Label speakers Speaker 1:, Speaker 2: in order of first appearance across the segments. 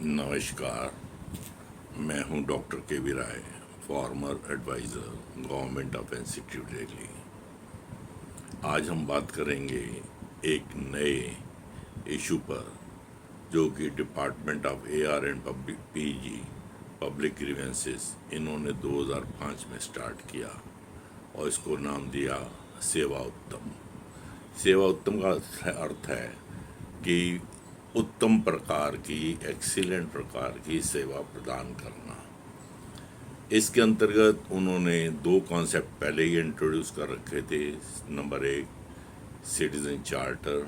Speaker 1: नमस्कार। मैं हूं doctor K V Rai, former advisor government of institute Delhi. आज हम बात करेंगे एक नए इशू पर जो कि department of AR and public PG public grievances इन्होंने 2005 में स्टार्ट किया और इसको नाम दिया सेवा उत्तम। सेवा उत्तम का अर्थ है कि उत्तम प्रकार की, एक्सीलेंट प्रकार की सेवा प्रदान करना। इसके अंतर्गत उन्होंने दो कॉन्सेप्ट पहले ही इंट्रोड्यूस कर रखे थे। नंबर 1 सिटीजन चार्टर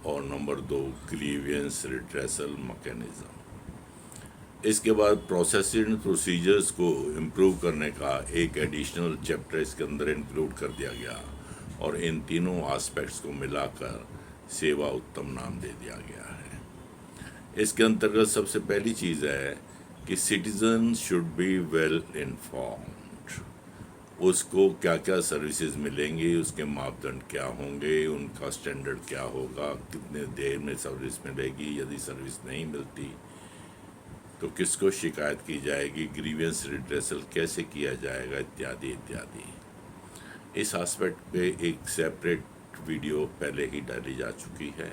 Speaker 1: और नंबर 2 ग्रीवियंस रिड्रेसल मैकेनिज्म। इसके बाद प्रोसेस एंड प्रोसीजर्स को इम्प्रूव करने का एक एडिशनल चैप्टर इसके अंदर इंक्लूड कर दिया गया और इन तीनों एस्पेक्ट्स को मिलाकर सेवा उत्तम नाम दे दिया गया है। इसके अंतर्गत सबसे पहली चीज़ है कि citizen should be well informed. उसको क्या क्या सर्विसेज मिलेंगी, उसके मापदंड क्या होंगे, उनका स्टैंडर्ड क्या होगा, कितने देर में सर्विस मिलेगी, यदि सर्विस नहीं मिलती तो किसको शिकायत की जाएगी, ग्रीवियंस रिड्रेसल कैसे किया जाएगा, इत्यादि इत्यादि। इस एस्पेक्ट पे एक सेपरेट वीडियो पहले ही डाली जा चुकी है।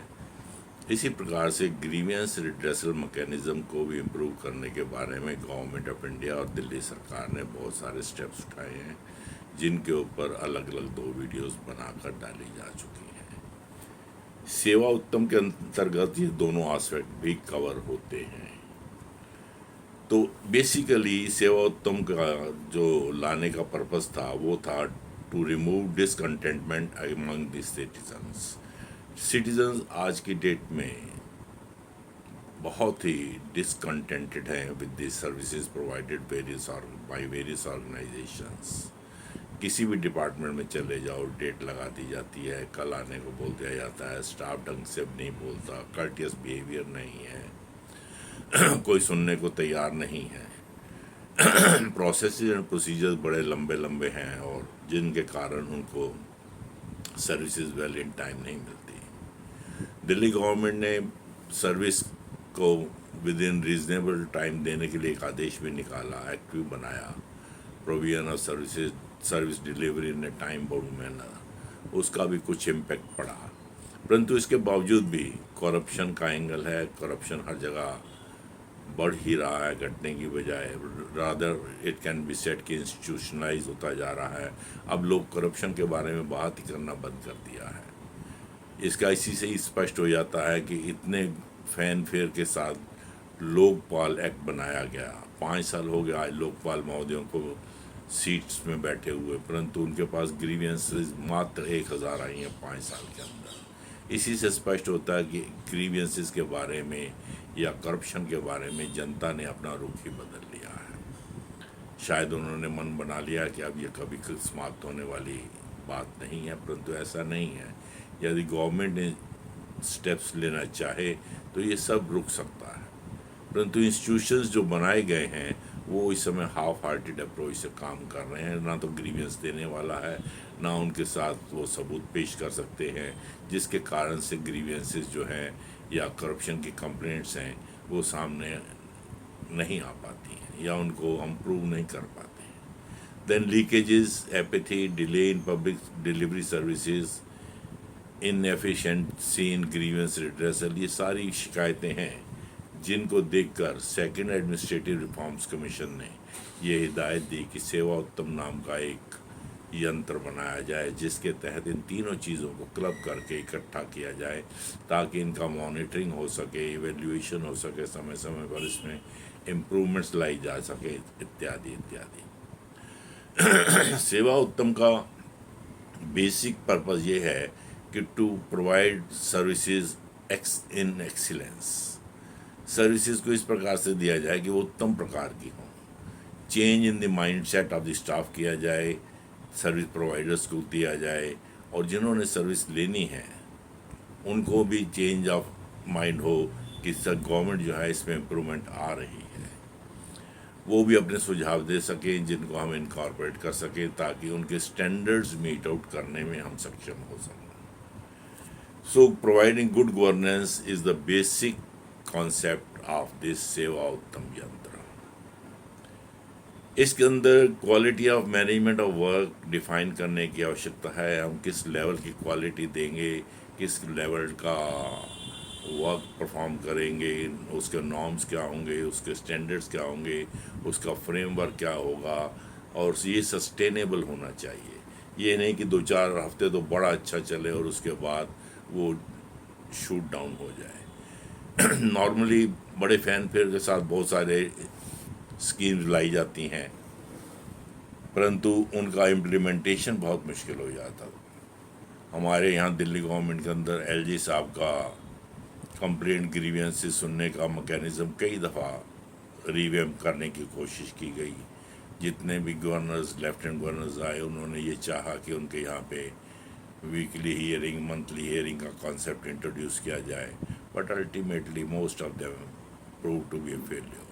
Speaker 1: इसी प्रकार से ग्रीवियंस रिड्रेसल मैकेनिज्म को भी इम्प्रूव करने के बारे में गवर्नमेंट ऑफ इंडिया और दिल्ली सरकार ने बहुत सारे स्टेप्स उठाए हैं, जिनके ऊपर अलग अलग 2 वीडियोस बनाकर डाली जा चुकी हैं। सेवा उत्तम के अंतर्गत ये दोनों एस्पेक्ट भी कवर होते हैं। तो बेसिकली सेवा उत्तम का जो लाने का पर्पस था वो था to remove discontentment among the citizens आज की डेट में बहुत ही डिसकंटेंटेड हैं with the services provided by various organisations. किसी भी डिपार्टमेंट में चले जाओ, डेट लगा दी जाती है, कल आने को बोल दिया जाता है, स्टाफ ढंग से नहीं बोलता, कर्टियस बिहेवियर नहीं है, कोई सुनने को तैयार नहीं है। प्रोसेस एंड प्रोसीजर्स बड़े लंबे लंबे हैं और जिनके कारण उनको सर्विसेज वेल इन टाइम नहीं मिलती। दिल्ली गवर्नमेंट ने सर्विस को विद इन रीजनेबल टाइम देने के लिए एक आदेश भी निकाला, एक्ट भी बनाया, provision of service delivery in A time bound manner. उसका भी कुछ इम्पैक्ट पड़ा, परंतु इसके बावजूद भी करप्शन का एंगल है। करप्शन हर जगह बढ़ ही रहा है घटने की बजाय, rather it can be set कि इंस्टीट्यूशनलाइज होता जा रहा है। अब लोग करप्शन के बारे में बात ही करना बंद कर दिया है। इसका इसी से ही स्पष्ट हो जाता है कि इतने फैन फेयर के साथ लोकपाल एक्ट बनाया गया। 5 साल हो गया आज लोकपाल महोदयों को सीट्स में बैठे हुए, परंतु उनके पास ग्रीवियंसेस मात्र 1000 आई हैं 5 साल के अंदर। इसी से स्पष्ट होता है कि ग्रीवियंसेस के बारे में या करप्शन के बारे में जनता ने अपना रुख ही बदल लिया है। शायद उन्होंने मन बना लिया कि अब ये कभी समाप्त होने वाली बात नहीं है, परंतु ऐसा नहीं है। यदि गवर्नमेंट ने स्टेप्स लेना चाहे तो ये सब रुक सकता है, परंतु इंस्टीट्यूशंस जो बनाए गए हैं वो इस समय हाफ हार्टेड अप्रोच से काम कर रहे हैं। ना तो ग्रीवियंस देने वाला है, ना उनके साथ वो सबूत पेश कर सकते हैं, जिसके कारण से ग्रीवियंसेस जो हैं या करप्शन की कंप्लेंट्स हैं वो सामने नहीं आ पाती हैं या उनको हम प्रूव नहीं कर पाते हैं। Then leakages, apathy, delay in public delivery services, inefficiency in grievance redressal, ये सारी शिकायतें हैं जिनको देखकर सेकंड एडमिनिस्ट्रेटिव रिफॉर्म्स कमीशन ने ये हिदायत दी कि सेवा उत्तम नाम का एक यंत्र बनाया जाए, जिसके तहत इन तीनों चीज़ों को क्लब करके इकट्ठा किया जाए ताकि इनका मॉनिटरिंग हो सके, इवेल्युएशन हो सके, समय समय पर इसमें इम्प्रूवमेंट्स लाई जा सके, इत्यादि इत्यादि। सेवा उत्तम का बेसिक पर्पज़ ये है कि to provide services in excellence. Services को इस प्रकार से दिया जाए कि वो उत्तम प्रकार की हों। Change in the mindset of the staff किया जाए, सर्विस प्रोवाइडर्स को दिया जाए, और जिन्होंने सर्विस लेनी है उनको भी चेंज ऑफ माइंड हो कि सर गवर्नमेंट जो है इसमें इम्प्रूवमेंट आ रही है। वो भी अपने सुझाव दे सकें जिनको हम इनकॉर्पोरेट कर सकें ताकि उनके स्टैंडर्ड्स मीट आउट करने में हम सक्षम हो सकें। So providing good governance is the basic concept of this सेवा उत्तम यंत्र। इसके अंदर quality of management of work define करने की आवश्यकता है। हम किस लेवल की क्वालिटी देंगे, किस लेवल का वर्क परफॉर्म करेंगे, उसके नॉर्म्स क्या होंगे, उसके स्टैंडर्ड्स क्या होंगे, उसका फ्रेमवर्क क्या होगा, और ये सस्टेनेबल होना चाहिए। ये नहीं कि 2-4 हफ्ते तो बड़ा अच्छा चले और उसके बाद वो शूट डाउन हो जाए। नॉर्मली बड़े फैनफेयर के साथ बहुत सारे स्कीम्स लाई जाती हैं, परंतु उनका इम्प्लीमेंटेशन बहुत मुश्किल हो जाता। हमारे यहाँ दिल्ली गवर्नमेंट के अंदर एलजी साहब का कंप्लेंट ग्रीवियंसेस सुनने का मैकेनिज़्म कई दफ़ा रिवैम्प करने की कोशिश की गई। जितने भी गवर्नर्स, लेफ्टिनेंट गवर्नर्स आए, उन्होंने ये चाहा कि उनके यहाँ पे वीकली हियरिंग, मंथली हियरिंग का कॉन्सेप्ट इंट्रोड्यूस किया जाए, but ultimately most of them prove to be a failure,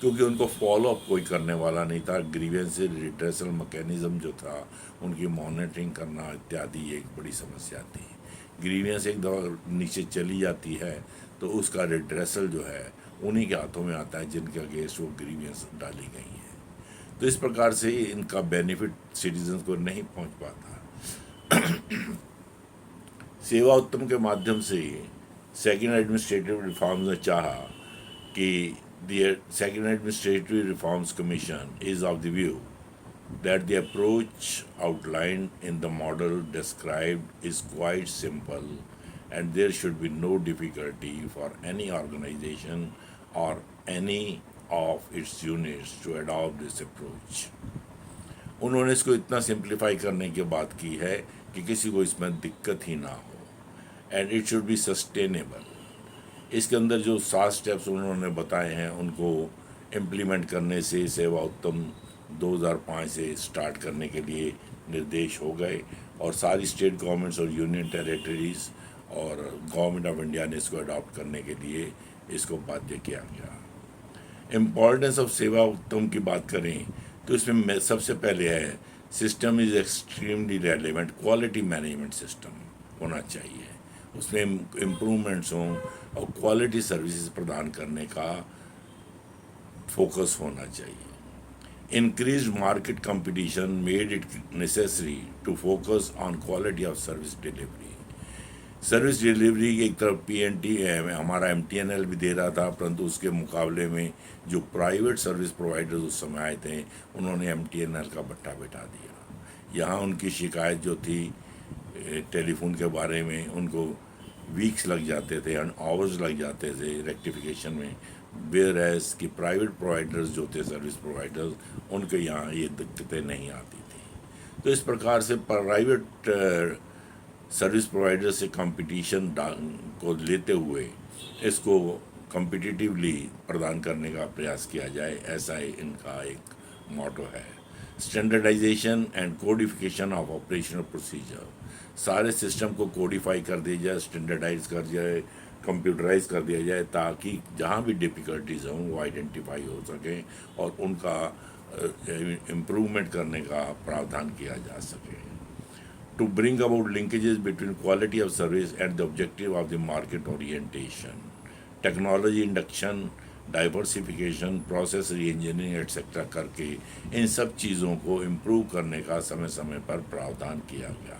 Speaker 1: क्योंकि उनको फॉलोअप कोई करने वाला नहीं था। ग्रीवेंस रिड्रेसल मैकेनिज़्म जो था, उनकी मॉनिटरिंग करना इत्यादि एक बड़ी समस्या थी। ग्रीवेंस एक दफ़ा नीचे चली जाती है तो उसका रिड्रेसल जो है उन्हीं के हाथों में आता है जिनके अगेंस्ट वो ग्रीवेंस डाली गई है। तो इस प्रकार से इनका बेनिफिट सिटीजन्स को नहीं पहुंच पाता। सेवा उत्तम के माध्यम से सेकेंड एडमिनिस्ट्रेटिव रिफॉर्म्स ने चाहा कि the Second Administrative Reforms Commission is of the view that the approach outlined in the model described is quite simple and there should be no difficulty for any organization or any of its units to adopt this approach. उन्होंने इसको इतना simplify करने की बात की है कि किसी को इसमें दिक्कत ही ना हो, and it should be sustainable. इसके अंदर जो 7 स्टेप्स उन्होंने बताए हैं उनको इम्प्लीमेंट करने से सेवा उत्तम 2005 से स्टार्ट करने के लिए निर्देश हो गए, और सारी स्टेट गवर्नमेंट्स और यूनियन टेरिटरीज और गवर्नमेंट ऑफ इंडिया ने इसको अडॉप्ट करने के लिए इसको बाध्य किया गया। इम्पॉर्टेंस ऑफ सेवा उत्तम की बात करें तो इसमें सबसे पहले है system is extremely relevant, quality management system होना चाहिए, उसमें इम्प्रूवमेंट्स हों और क्वालिटी सर्विसेज प्रदान करने का फोकस होना चाहिए। Increase market competition made it necessary to focus on quality of service delivery. Service delivery की एक तरफ पीएनटी हमारा एमटीएनएल भी दे रहा था, परंतु उसके मुकाबले में जो प्राइवेट सर्विस प्रोवाइडर्स उस समय आए थे उन्होंने एमटीएनएल का बट्टा बैठा दिया। यहाँ उनकी शिकायत जो थी टेलीफोन के बारे में, उनको वीक्स लग जाते थे एंड आवर्स लग जाते थे रेक्टिफिकेशन में, वेयर एज कि प्राइवेट प्रोवाइडर्स जो थे सर्विस प्रोवाइडर्स, उनके यहाँ ये दिक्कतें नहीं आती थी। तो इस प्रकार से प्राइवेट सर्विस प्रोवाइडर से कंपटीशन को लेते हुए इसको कम्पिटिटिवली प्रदान करने का प्रयास किया जाए, ऐसा इनका एक मोटो है। Standardisation and codification of operational procedure, सारे सिस्टम को कोडिफाई कर दिया जाए, स्टैंडर्डाइज कर दिया जाए, कंप्यूटराइज कर दिया जाए, ताकि जहाँ भी डिफ़िकल्टीज हों वो आइडेंटिफाई हो सकें और उनका इम्प्रूवमेंट करने का प्रावधान किया जा सके। To bring about linkages between quality of service and the objective of the market orientation, technology induction, diversification, process re engineering etcetera करके इन सब चीज़ों को इम्प्रूव करने का समय समय पर प्रावधान किया गया।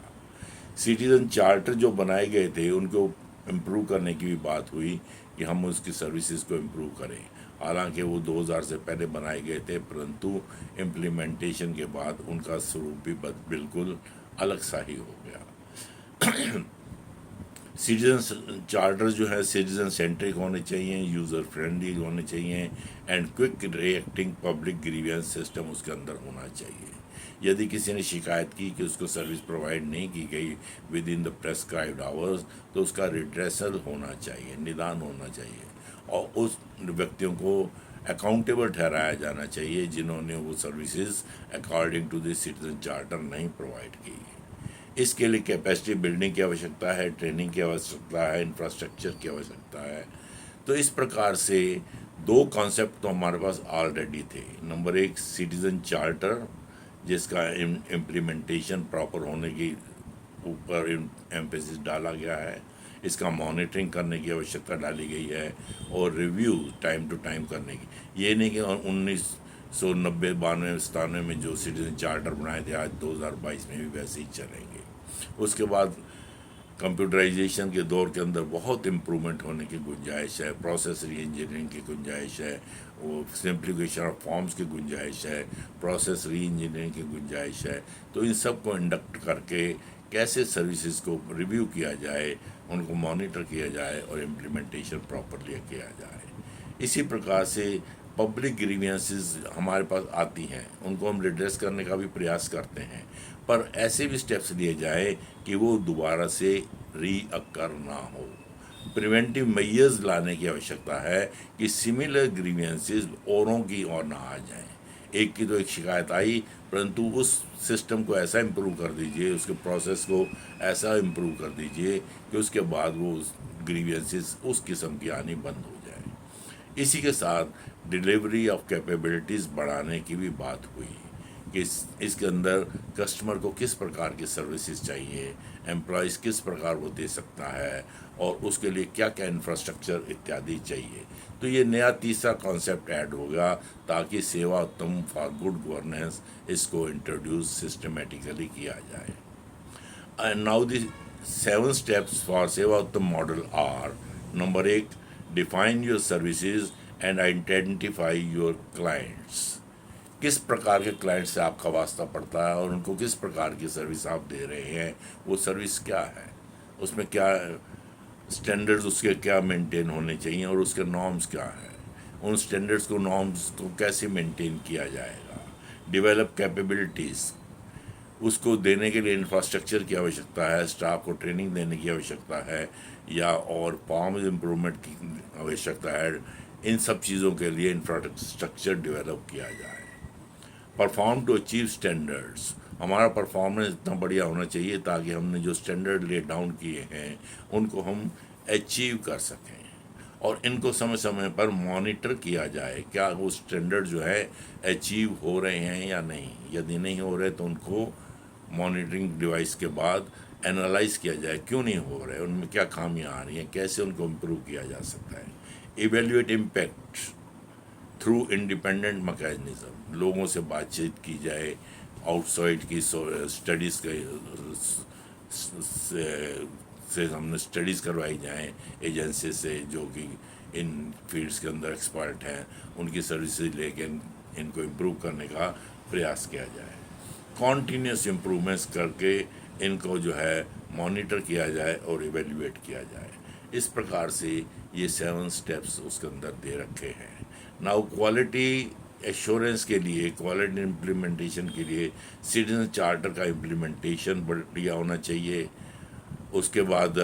Speaker 1: सिटीज़न चार्टर जो बनाए गए थे उनको इम्प्रूव करने की भी बात हुई कि हम उसकी सर्विसेज को इम्प्रूव करें। हालांकि वो 2000 से पहले बनाए गए थे, परंतु इम्प्लीमेंटेशन के बाद उनका स्वरूप भी बिल्कुल अलग सा ही हो गया। सिटीजन चार्टर जो है सिटीजन सेंट्रिक होने चाहिए, यूज़र फ्रेंडली होने चाहिए and quick reacting public grievance system उसके अंदर होना चाहिए। यदि किसी ने शिकायत की कि उसको सर्विस प्रोवाइड नहीं की गई with in the prescribed hours, तो उसका रिड्रेसल होना चाहिए, निदान होना चाहिए, और उस व्यक्तियों को अकाउंटेबल ठहराया जाना चाहिए जिन्होंने वो services according to this citizen charter नहीं प्रोवाइड की। इसके लिए कैपेसिटी बिल्डिंग की आवश्यकता है, ट्रेनिंग की आवश्यकता है, इंफ्रास्ट्रक्चर की आवश्यकता है। तो इस प्रकार से 2 कॉन्सेप्ट तो हमारे पास ऑलरेडी थे। नंबर 1 सिटीजन चार्टर, जिसका इम्प्लीमेंटेशन प्रॉपर होने की ऊपर एम्फेसिस डाला गया है, इसका मॉनिटरिंग करने की आवश्यकता डाली गई है और रिव्यू टाइम टू टाइम करने की। ये नहीं कि 1990 92 97 में जो सिटीजन चार्टर बनाए थे आज 2022 में भी वैसे ही चलेंगे। उसके बाद कंप्यूटराइजेशन के दौर के अंदर बहुत इम्प्रूवमेंट होने की गुंजाइश है, प्रोसेस री इंजीनियरिंग की गुंजाइश है, वो सिंप्लीफिकेशन ऑफ फॉर्म्स की गुंजाइश है, प्रोसेस री इंजीनियरिंग की गुंजाइश है। तो इन सब को इंडक्ट करके कैसे सर्विसेज को रिव्यू किया जाए, उनको मॉनिटर किया जाए और इम्प्लीमेंटेशन प्रॉपरली किया जाए। इसी प्रकार से पब्लिक ग्रीवियंसेस हमारे पास आती हैं, उनको हम रिड्रेस करने का भी प्रयास करते हैं, पर ऐसे भी स्टेप्स लिए जाए कि वो दोबारा से रीअकर ना हो। प्रिवेंटिव मेजर्स लाने की आवश्यकता है कि सिमिलर ग्रीवियंसेस औरों की और ना आ जाएं। एक की तो एक शिकायत आई, परंतु उस सिस्टम को ऐसा इम्प्रूव कर दीजिए, उसके प्रोसेस को ऐसा इम्प्रूव कर दीजिए कि उसके बाद वो ग्रीवियंसेस उस किस्म की आनी बंद हो जाए। इसी के साथ डिलीवरी ऑफ कैपेबिलिटीज़ बढ़ाने की भी बात हुई कि इसके अंदर कस्टमर को किस प्रकार की सर्विसेज चाहिए, एम्प्लॉयज़ किस प्रकार वो दे सकता है और उसके लिए क्या क्या इंफ्रास्ट्रक्चर इत्यादि चाहिए। तो ये नया तीसरा कॉन्सेप्ट ऐड होगा ताकि सेवा उत्तम फॉर गुड गवर्नेंस इसको इंट्रोड्यूस सिस्टमेटिकली किया जाए। And now the 7 steps for Seva Uttam model are: number 1, define your services and identify your clients. किस प्रकार के क्लाइंट से आपका वास्ता पड़ता है और उनको किस प्रकार की सर्विस आप दे रहे हैं, वो सर्विस क्या है, उसमें क्या स्टैंडर्ड्स उसके क्या मेंटेन होने चाहिए और उसके नॉर्म्स क्या है, उन स्टैंडर्ड्स को नॉर्म्स को कैसे मेंटेन किया जाएगा। डेवलप कैपेबिलिटीज़, उसको देने के लिए इंफ्रास्ट्रक्चर की आवश्यकता है, स्टाफ को ट्रेनिंग देने की आवश्यकता है या और फॉर्म इम्प्रूवमेंट की आवश्यकता है। इन सब चीज़ों के लिए इंफ्रास्ट्रक्चर डेवलप किया जाए। परफॉर्म टू अचीव स्टैंडर्ड्स, हमारा परफॉर्मेंस इतना बढ़िया होना चाहिए ताकि हमने जो स्टैंडर्ड ले डाउन किए हैं उनको हम अचीव कर सकें और इनको समय समय पर मॉनिटर किया जाए, क्या वो स्टैंडर्ड जो है अचीव हो रहे हैं या नहीं। यदि नहीं हो रहे तो उनको मॉनिटरिंग डिवाइस के बाद एनालाइज किया जाए, क्यों नहीं हो रहे, उनमें क्या खामियां आ रही हैं, कैसे उनको इम्प्रूव किया जा सकता है। Evaluate impact through independent mechanism, लोगों से बातचीत की जाए, आउटसाइड की स्टडीज़ से हमने स्टडीज़ करवाई जाएँ एजेंसी से जो कि इन फील्ड्स के अंदर एक्सपर्ट हैं, उनकी सर्विसेज लेके इनको इम्प्रूव करने का प्रयास किया जाए। कॉन्टीन्यूस इम्प्रूवमेंट्स करके इनको जो है मॉनिटर किया जाए और इवेल्युएट किया जाए। इस प्रकार से ये 7 स्टेप्स उसके अंदर दे रखे हैं। नाउ क्वालिटी एश्योरेंस के लिए, क्वालिटी इम्प्लीमेंटेशन के लिए सिटीजन चार्टर का इम्प्लीमेंटेशन बढ़िया होना चाहिए। उसके बाद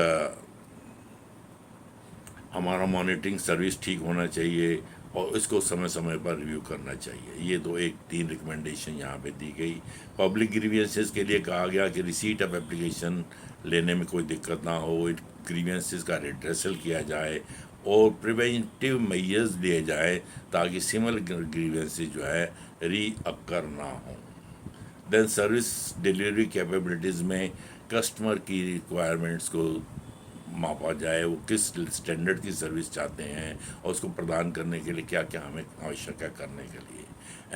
Speaker 1: हमारा मॉनिटरिंग सर्विस ठीक होना चाहिए और इसको समय समय पर रिव्यू करना चाहिए। ये तो 3 रिकमेंडेशन यहाँ पे दी गई। पब्लिक ग्रीवियंसेस के लिए कहा गया कि रिसीट ऑफ एप्लीकेशन लेने में कोई दिक्कत ना हो, ग्रीवियंसेस का रिड्रेसल किया जाए और प्रिवेंटिव मेजर्स लिए जाए ताकि सिमिलर ग्रीवियंसेस जो है रीअकर ना हो। देन सर्विस डिलीवरी कैपेबिलिटीज़ में कस्टमर की रिक्वायरमेंट्स को मापा जाए, वो किस स्टैंडर्ड की सर्विस चाहते हैं और उसको प्रदान करने के लिए क्या क्या हमें आवश्यक है करने के लिए।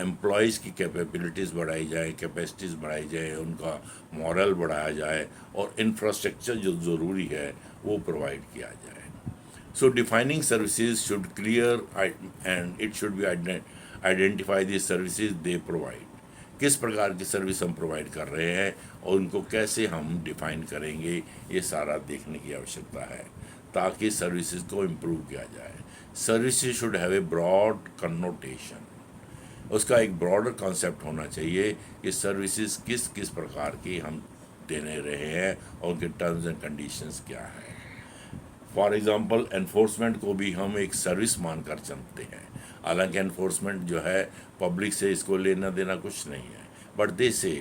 Speaker 1: एम्प्लॉयज़ की कैपेबिलिटीज़ बढ़ाई जाए, कैपेसिटीज़ बढ़ाई जाए, उनका मॉरल बढ़ाया जाए और इंफ्रास्ट्रक्चर जो ज़रूरी है वो प्रोवाइड किया जाए। So defining services should clear and it should be identify the services they provide. किस प्रकार की सर्विस हम प्रोवाइड कर रहे हैं और उनको कैसे हम डिफ़ाइन करेंगे, ये सारा देखने की आवश्यकता है ताकि सर्विसेज को इम्प्रूव किया जाए। Services should have a broad connotation, उसका एक ब्रॉडर कॉन्सेप्ट होना चाहिए कि सर्विसेज किस किस प्रकार की हम देने रहे हैं और उनके टर्म्स एंड कंडीशंस क्या हैं। फॉर एग्ज़ाम्पल एनफोर्समेंट को भी हम एक सर्विस मानकर चलते हैं, हालांकि एनफोर्समेंट जो है पब्लिक से इसको लेना देना कुछ नहीं है, बट दे से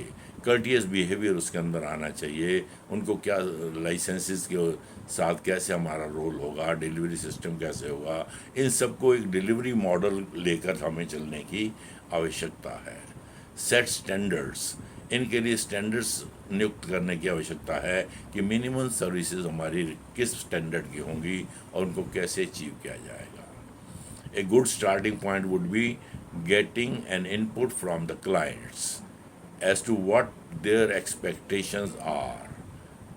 Speaker 1: कर्टियस बिहेवियर उसके अंदर आना चाहिए। उनको क्या लाइसेंसेस के साथ कैसे हमारा रोल होगा, डिलीवरी सिस्टम कैसे होगा, इन सबको एक डिलीवरी मॉडल लेकर हमें चलने की आवश्यकता है। सेट स्टैंडर्ड्स, इनके लिए स्टैंडर्ड्स नियुक्त करने की आवश्यकता है कि मिनिमम सर्विसेज हमारी किस स्टैंडर्ड की होंगी और उनको कैसे अचीव किया जाएगा. A good starting point would be getting an input from the clients as to what their expectations are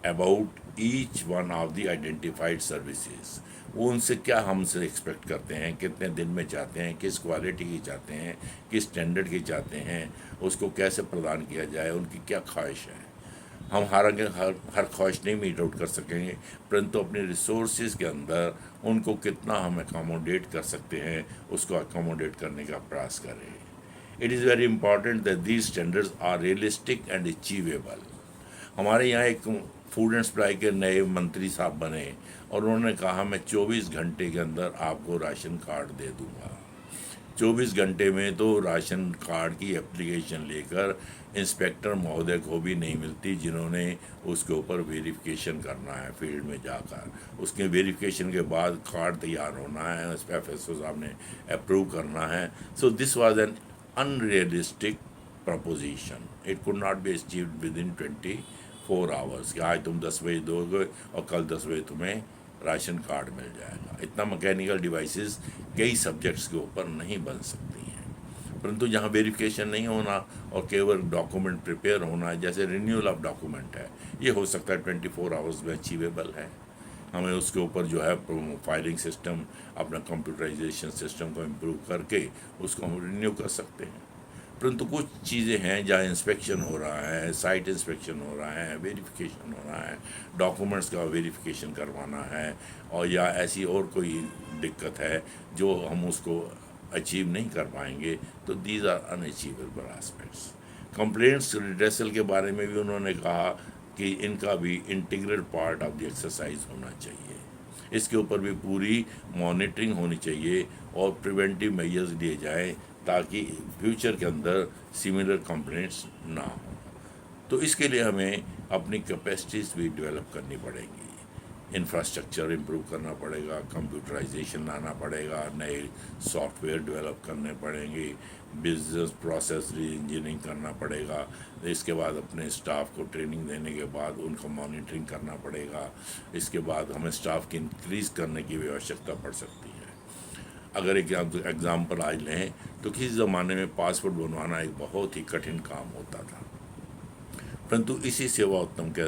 Speaker 1: about each one of the identified services. वो उनसे क्या हमसे एक्सपेक्ट करते हैं, कितने दिन में चाहते हैं, किस क्वालिटी की चाहते हैं, किस स्टैंडर्ड की चाहते हैं, उसको कैसे प्रदान किया जाए, उनकी क्या ख्वाहिश है. हम हालांकि हर ख्वाहिश नहीं मीट आउट कर सकेंगे, परंतु अपने रिसोर्सेज के अंदर उनको कितना हम अकोमोडेट कर सकते हैं उसको अकोमोडेट करने का प्रयास करें. It is very important that these standards are realistic and achievable. हमारे यहाँ एक फूड एंड सप्लाई के नए मंत्री साहब बने और उन्होंने कहा मैं 24 घंटे के अंदर आपको राशन कार्ड दे दूँगा. 24 घंटे में तो राशन कार्ड की एप्लीकेशन लेकर इंस्पेक्टर महोदय को भी नहीं मिलती जिन्होंने उसके ऊपर वेरिफिकेशन करना है फील्ड में जाकर. उसके वेरिफिकेशन के बाद कार्ड तैयार होना है, उस पर FSO साहब ने अप्रूव करना है. So this was an unrealistic preposition. It could not be achieved with in 24 hours कि आज तुम 10 बजे दोगे और कल 10 बजे तुम्हें राशन कार्ड मिल जाएगा. इतना मैकेनिकल डिवाइसेस कई सब्जेक्ट्स के ऊपर नहीं बन सकती हैं. परंतु जहाँ वेरिफिकेशन नहीं होना और केवल डॉक्यूमेंट प्रिपेयर होना, जैसे रिन्यूअल ऑफ डॉक्यूमेंट है, ये हो सकता है 24 आवर्स में अचीवेबल है. हमें उसके ऊपर जो है फाइलिंग सिस्टम, अपना कंप्यूटराइजेशन सिस्टम को इम्प्रूव करके उसको हम रिन्यू कर सकते हैं. परंतु कुछ चीज़ें हैं जहाँ इंस्पेक्शन हो रहा है, साइट इंस्पेक्शन हो रहा है, वेरिफिकेशन हो रहा है, डॉक्यूमेंट्स का वेरिफिकेशन करवाना है, और या ऐसी और कोई दिक्कत है जो हम उसको अचीव नहीं कर पाएंगे, तो these are unachievable aspects. Complaints redressal के बारे में भी उन्होंने कहा कि इनका भी integral part of the exercise होना चाहिए. इसके ऊपर भी पूरी मॉनिटरिंग होनी चाहिए और प्रिवेंटिव मेजर्स लिए जाएं ताकि फ्यूचर के अंदर सिमिलर कंप्लेंट्स ना हो. तो इसके लिए हमें अपनी कैपेसिटीज़ भी डेवलप करनी पड़ेंगी. इंफ्रास्ट्रक्चर इम्प्रूव करना पड़ेगा, कंप्यूटराइजेशन लाना पड़ेगा, नए सॉफ्टवेयर डेवलप करने पड़ेंगे, बिजनेस प्रोसेस री इंजीनियरिंग करना पड़ेगा. इसके बाद अपने स्टाफ को ट्रेनिंग देने के बाद उनको मॉनिटरिंग करना पड़ेगा. इसके बाद हमें स्टाफ की इंक्रीज़ करने की भी आवश्यकता पड़ सकती है. अगर एक एग्ज़ाम्पल आज लें तो किसी ज़माने में पासपोर्ट बनवाना एक बहुत ही कठिन काम होता था, परंतु इसी सेवा उत्तम के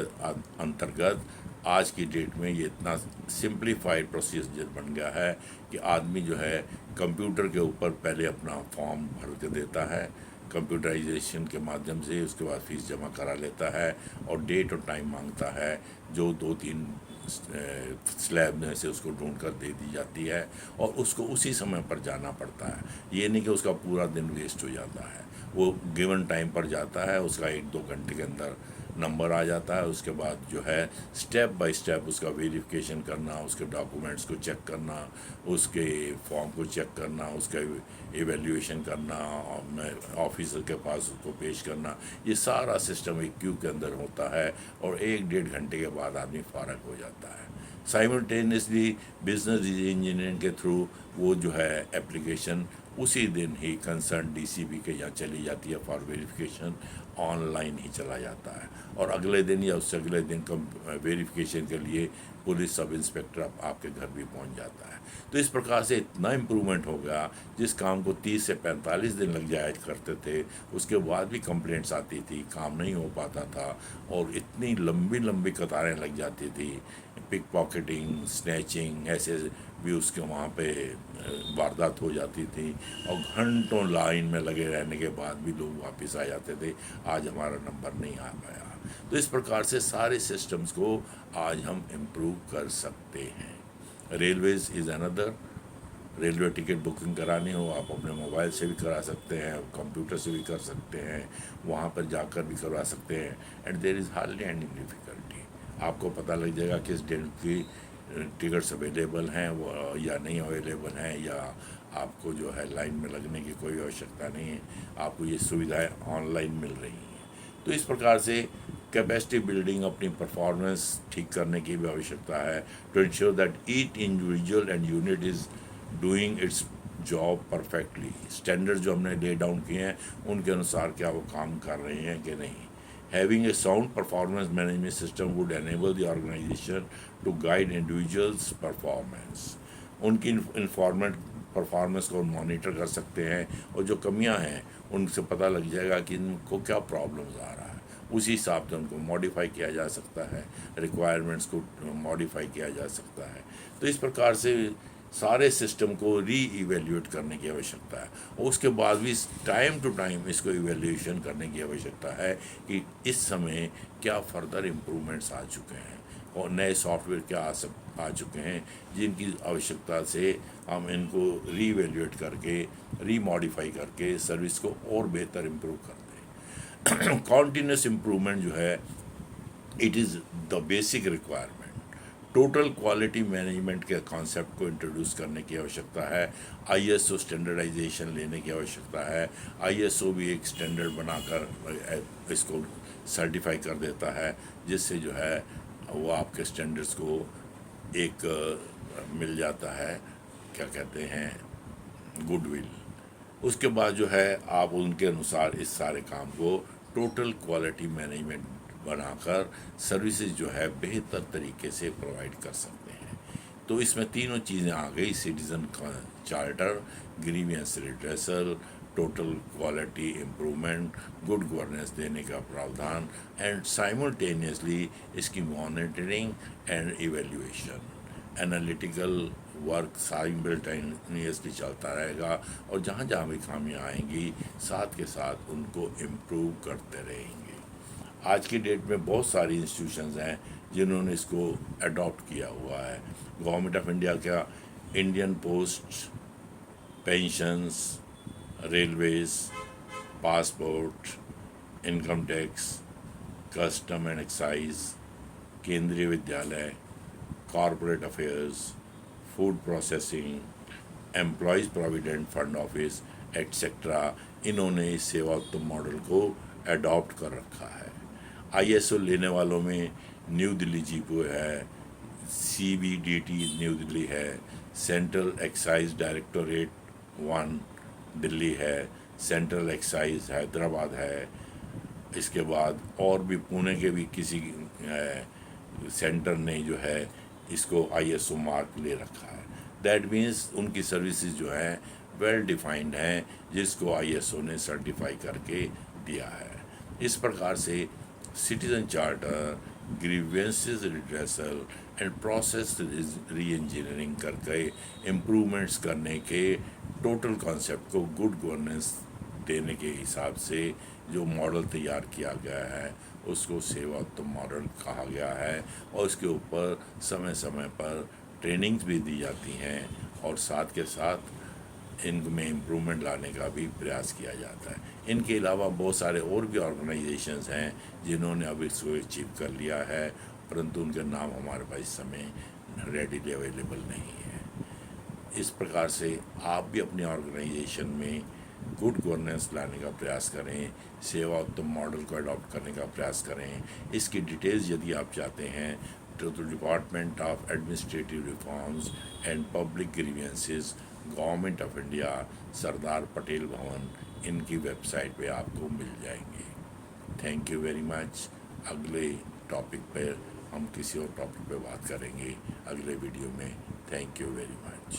Speaker 1: अंतर्गत आज की डेट में ये इतना सिंप्लीफाइड प्रोसीजर बन गया है कि आदमी जो है कंप्यूटर के ऊपर पहले अपना फॉर्म भर के देता है, कंप्यूटराइजेशन के माध्यम से उसके बाद फीस जमा करा लेता है और डेट और टाइम मांगता है, जो 2-3 स्लैब में से उसको ढूंढ कर दे दी जाती है और उसको उसी समय पर जाना पड़ता है. ये नहीं कि उसका पूरा दिन वेस्ट हो जाता है. वो गिवन टाइम पर जाता है, उसका 1-2 घंटे के अंदर नंबर आ जाता है. उसके बाद जो है स्टेप बाय स्टेप उसका वेरिफिकेशन करना, उसके डॉक्यूमेंट्स को चेक करना, उसके फॉर्म को चेक करना, उसका एवेल्यूएशन करना, ऑफिसर के पास उसको पेश करना, ये सारा सिस्टम एक क्यू के अंदर होता है और 1-1.5 घंटे के बाद आदमी फारग हो जाता है. साइमल्टेनियसली बिजनेस इंजीनियरिंग के थ्रू वो जो है एप्लीकेशन उसी दिन ही कंसर्न DCP के यहाँ चली जाती है फॉर वेरिफिकेशन, ऑनलाइन ही चला जाता है और अगले दिन या उससे अगले दिन वेरिफिकेशन के लिए पुलिस सब इंस्पेक्टर आपके घर भी पहुंच जाता है. तो इस प्रकार से इतना इम्प्रूवमेंट हो गया, जिस काम को 30 से 45 दिन लग जाया करते थे उसके बाद भी कंप्लेंट्स आती थी, काम नहीं हो पाता था और इतनी लंबी लंबी कतारें लग जाती थी. पिक पॉकेटिंग, स्नैचिंग, ऐसे भी उसके वहाँ पे वारदात हो जाती थी और घंटों लाइन में लगे रहने के बाद भी लोग वापस आ जाते थे, आज हमारा नंबर नहीं आ पाया. तो इस प्रकार से सारे सिस्टम्स को आज हम इम्प्रूव कर सकते हैं. Railways is another. Railway ticket booking करानी हो आप अपने मोबाइल से भी करा सकते हैं, कंप्यूटर से भी कर सकते हैं, वहाँ पर जाकर भी करवा सकते हैं and there is hardly any difficulty. आपको पता लग जाएगा किस डेट की टिकट्स अवेलेबल हैं वो या नहीं अवेलेबल हैं, या आपको जो है लाइन में लगने की कोई आवश्यकता नहीं है, आपको ये सुविधाएं ऑनलाइन मिल रही हैं. तो इस प्रकार से कैपेसिटी बिल्डिंग, अपनी परफॉर्मेंस ठीक करने की भी आवश्यकता है to ensure that each individual and unit is doing its job perfectly. Standard जो हमने ले डाउन किए हैं उनके अनुसार क्या वो काम कर रहे हैं कि नहीं. Having a sound performance management system would enable the organization to guide individuals' performance. उनकी इन्फॉर्मेंट परफॉर्मेंस को मॉनिटर कर सकते हैं और जो कमियां हैं उनसे पता लग जाएगा कि इनको क्या प्रॉब्लम्स आ रहा है, उसी हिसाब से उनको मॉडिफाई किया जा सकता है, रिक्वायरमेंट्स को मॉडिफाई किया जा सकता है। तो इस प्रकार से सारे सिस्टम को री इवेल्यूएट करने की आवश्यकता है और उसके बाद भी टाइम टू टाइम इसको इवेल्यूएशन करने की आवश्यकता है कि इस समय क्या फर्दर इम्प्रूवमेंट्स आ चुके हैं और नए सॉफ्टवेयर क्या आ चुके हैं जिनकी आवश्यकता से हम इनको री इवेल्यूएट करके री मॉडिफाई करके सर्विस को और बेहतर इम्प्रूव कर दें। कॉन्टीन्यूस इम्प्रूवमेंट जो है it is the basic requirement. Total quality management के कॉन्सेप्ट को इंट्रोड्यूस करने की आवश्यकता है। आईएसओ स्टैंडर्डाइजेशन लेने की आवश्यकता है। आईएसओ भी एक स्टैंडर्ड बनाकर इसको सर्टिफाई कर देता है, जिससे जो है वो आपके स्टैंडर्ड्स को एक मिल जाता है, क्या कहते हैं, गुडविल। उसके बाद जो है आप उनके अनुसार इस सारे काम को टोटल क्वालिटी मैनेजमेंट बनाकर सर्विसेज जो है बेहतर तरीके से प्रोवाइड कर सकते हैं। तो इसमें तीनों चीज़ें आ गई, सिटीज़न का charter, grievance redressal, total quality improvement, good governance देने का प्रावधान एंड साइमल्टेनियसली इसकी monitoring and evaluation. Analytical work simultaneously चलता रहेगा और जहाँ जहाँ भी खामियाँ आएंगी साथ के साथ उनको इम्प्रूव करते रहेंगे। आज की डेट में बहुत सारी इंस्टीट्यूशंस हैं जिन्होंने इसको अडॉप्ट किया हुआ है। गवर्नमेंट ऑफ इंडिया का Indian post, pensions, railways, passport, income tax, custom and excise, केंद्रीय विद्यालय, corporate affairs, food processing, employees provident fund office etcetera, इन्होंने इस सेवा उत्तम मॉडल को अडॉप्ट कर रखा है। आईएसओ लेने वालों में न्यू दिल्ली जीपो है, सीबीडीटी न्यू दिल्ली है, सेंट्रल एक्साइज डायरेक्टोरेट 1 दिल्ली है, सेंट्रल एक्साइज हैदराबाद है। इसके बाद और भी पुणे के भी किसी सेंटर ने जो है इसको आईएसओ मार्क ले रखा है। दैट मीन्स उनकी सर्विसेज जो है वेल डिफाइंड हैं, जिसको आईएसओ ने सर्टिफाई करके दिया है। इस प्रकार से citizen charter, grievances redressal and process re engineering करके इम्प्रूवमेंट्स करने के टोटल कॉन्सेप्ट को गुड गवर्नेंस देने के हिसाब से जो मॉडल तैयार किया गया है उसको सेवा उत्तम मॉडल कहा गया है और इसके ऊपर समय समय पर ट्रेनिंग्स भी दी जाती हैं और साथ के साथ इनमें इम्प्रूवमेंट लाने का भी प्रयास किया जाता है। इनके अलावा बहुत सारे और भी ऑर्गेनाइजेशंस हैं जिन्होंने अब इसको अचीव कर लिया है, परंतु उनके नाम हमारे पास इस समय रेडीली अवेलेबल नहीं है। इस प्रकार से आप भी अपने ऑर्गेनाइजेशन में गुड गवर्नेंस लाने का प्रयास करें, सेवा उत्तम मॉडल को अडॉप्ट करने का प्रयास करें। इसकी डिटेल्स यदि आप चाहते हैं तो department of administrative reforms and public grievances, government of India, Sardar Patel Bhavan, इनकी वेबसाइट पे आपको मिल जाएंगे। Thank you very much. अगले टॉपिक पर हम किसी और टॉपिक पे बात करेंगे अगले वीडियो में। Thank you very much.